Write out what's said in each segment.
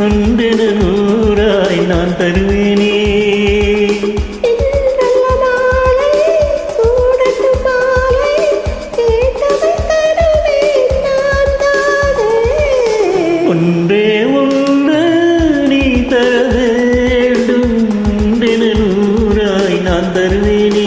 அன்றென நூறாய் நான் தருவேனே. ஒன்றே ஒன்று நீ தர வேண்டும், அன்றென நூறாய் நான் தருவேனே.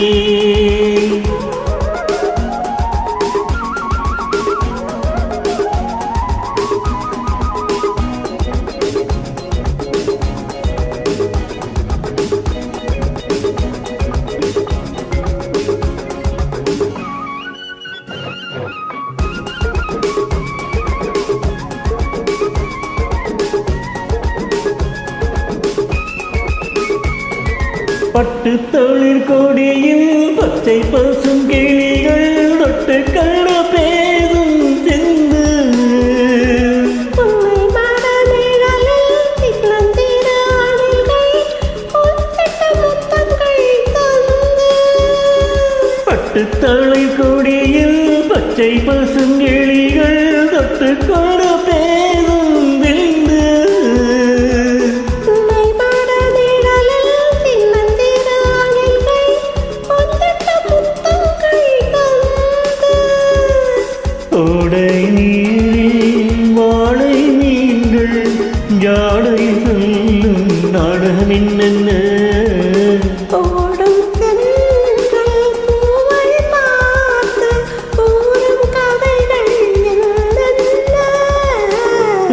பட்டு தொழிற் கொடியில் பச்சை பசும் கிளிகள் தொட்டு கண்ண பேசும் செந்து பட்டு தொழிற் கொடியில் பச்சை பசும் கிளிகள் தொட்டு கண்ண பேசும் வெந்து ஓடை நீரில் வாழை மீன்கள் ஜாடை சொல்லும் நாடகம் என்னென்ன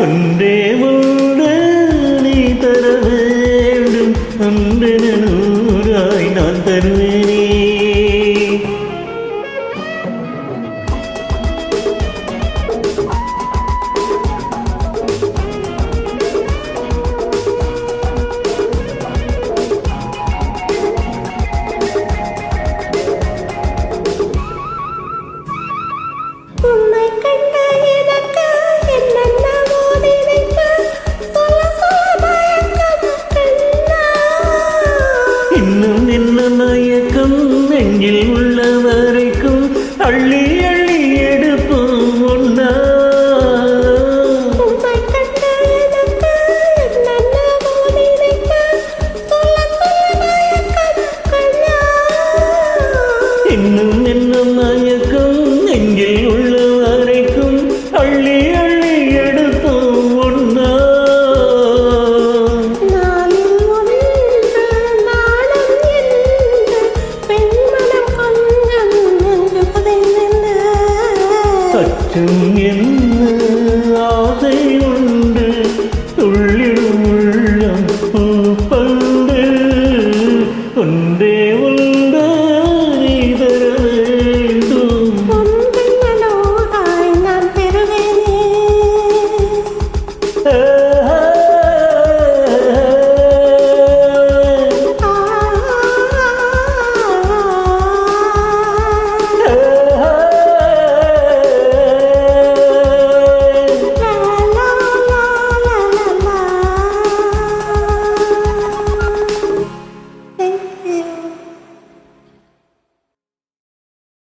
ஒன்றே ஒன்று நீ தர வேண்டும், அன்றென நூறாய் நான் தருவேன்.